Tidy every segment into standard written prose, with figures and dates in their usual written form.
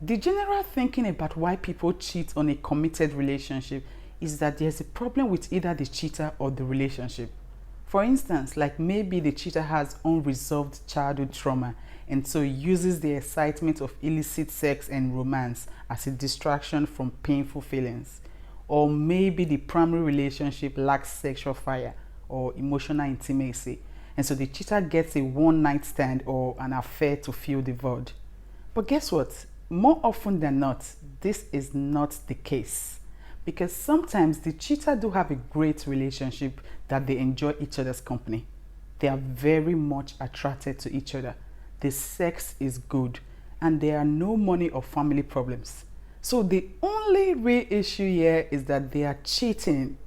The general thinking about why people cheat on a committed relationship is that there's a problem with either the cheater or the relationship. For instance, like maybe the cheater has unresolved childhood trauma and so uses the excitement of illicit sex and romance as a distraction from painful feelings. Or maybe the primary relationship lacks sexual fire or emotional intimacy, and so the cheater gets a one-night stand or an affair to fill the void. But guess what? More often than not, this is not the case. Because sometimes the cheater do have a great relationship that they enjoy each other's company. They are very much attracted to each other. The sex is good and there are no money or family problems. So the only real issue here is that they are cheating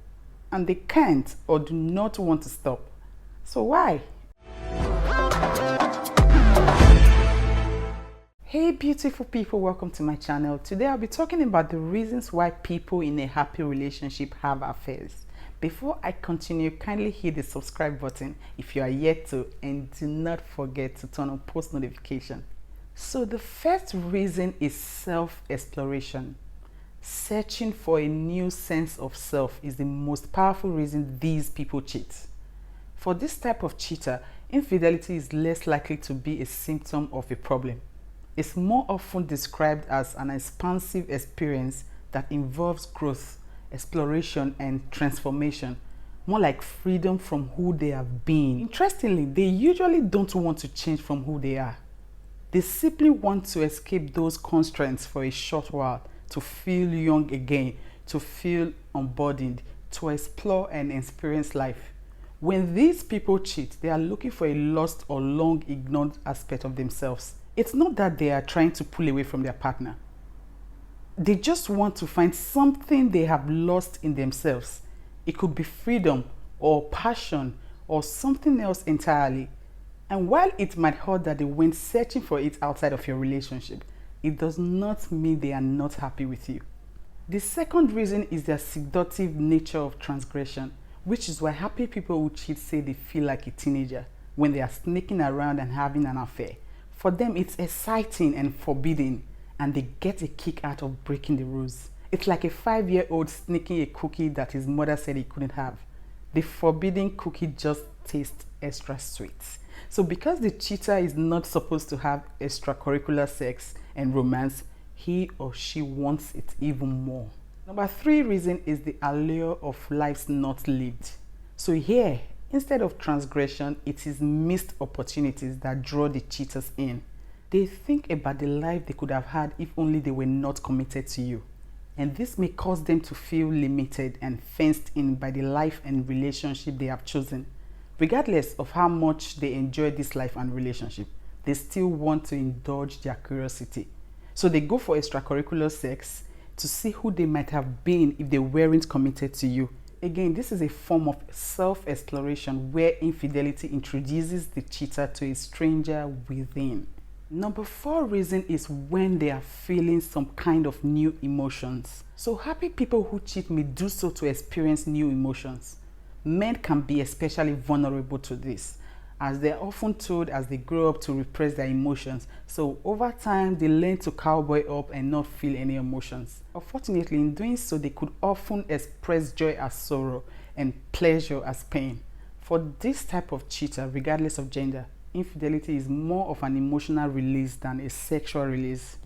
and they can't or do not want to stop. So why? Hey beautiful people, welcome to my channel. Today I'll be talking about the reasons why people in a happy relationship have affairs. Before I continue, kindly hit the subscribe button if you are yet to, and do not forget to turn on post notification. So the first reason is self-exploration. Searching for a new sense of self is the most powerful reason these people cheat. For this type of cheater, infidelity is less likely to be a symptom of a problem. It's more often described as an expansive experience that involves growth, exploration, and transformation, more like freedom from who they have been. Interestingly, they usually don't want to change from who they are. They simply want to escape those constraints for a short while, to feel young again, to feel unburdened, to explore and experience life. When these people cheat, they are looking for a lost or long ignored aspect of themselves. It's not that they are trying to pull away from their partner. They just want to find something they have lost in themselves. It could be freedom or passion or something else entirely. And while it might hurt that they went searching for it outside of your relationship, it does not mean they are not happy with you. The second reason is their seductive nature of transgression, which is why happy people who cheat say they feel like a teenager when they are sneaking around and having an affair. For them, it's exciting and forbidden, and they get a kick out of breaking the rules. It's like a 5-year-old sneaking a cookie that his mother said he couldn't have. The forbidden cookie just tastes extra sweet. So because the cheater is not supposed to have extracurricular sex and romance, he or she wants it even more. Number 3 reason is the allure of lives not lived. So here, instead of transgression, it is missed opportunities that draw the cheaters in. They think about the life they could have had if only they were not committed to you. And this may cause them to feel limited and fenced in by the life and relationship they have chosen. Regardless of how much they enjoy this life and relationship, they still want to indulge their curiosity. So they go for extracurricular sex to see who they might have been if they weren't committed to you. Again, this is a form of self-exploration where infidelity introduces the cheater to a stranger within. Number 4 reason is when they are feeling some kind of new emotions. So happy people who cheat may do so to experience new emotions. Men can be especially vulnerable to this, as they are often told as they grow up to repress their emotions. So over time, they learn to cowboy up and not feel any emotions. Unfortunately, in doing so, they could often express joy as sorrow and pleasure as pain. For this type of cheater, regardless of gender, infidelity is more of an emotional release than a sexual release.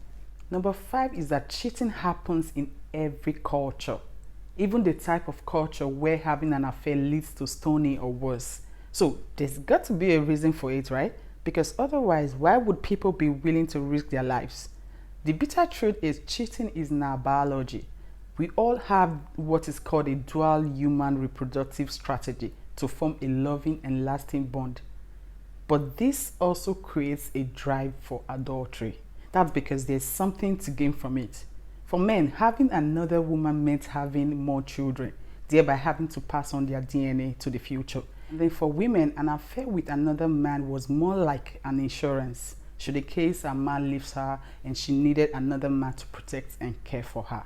Number 5 is that cheating happens in every culture, even the type of culture where having an affair leads to stoning or worse. So there's got to be a reason for it, right? Because otherwise, why would people be willing to risk their lives? The bitter truth is cheating is in our biology. We all have what is called a dual human reproductive strategy to form a loving and lasting bond. But this also creates a drive for adultery. That's because there's something to gain from it. For men, having another woman meant having more children, thereby having to pass on their DNA to the future. And then for women, an affair with another man was more like an insurance, should the case a man leaves her and she needed another man to protect and care for her.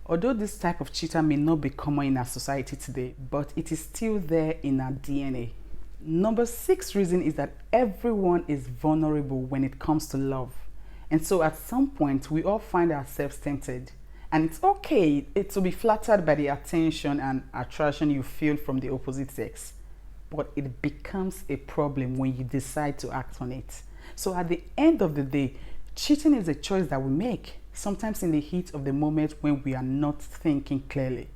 Although this type of cheater may not be common in our society today, but it is still there in our DNA. Number 6 reason is that everyone is vulnerable when it comes to love. And so at some point, we all find ourselves tempted. And it's okay to be flattered by the attention and attraction you feel from the opposite sex. But it becomes a problem when you decide to act on it. So at the end of the day, cheating is a choice that we make, sometimes in the heat of the moment when we are not thinking clearly.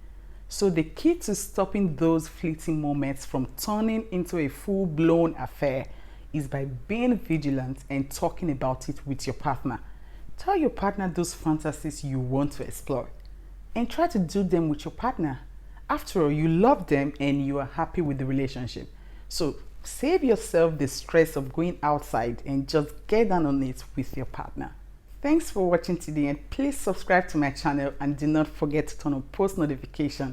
So the key to stopping those fleeting moments from turning into a full-blown affair is by being vigilant and talking about it with your partner. Tell your partner those fantasies you want to explore and try to do them with your partner. After all, you love them and you are happy with the relationship. So save yourself the stress of going outside and just get down on it with your partner. Thanks for watching today, and please subscribe to my channel and do not forget to turn on post notification.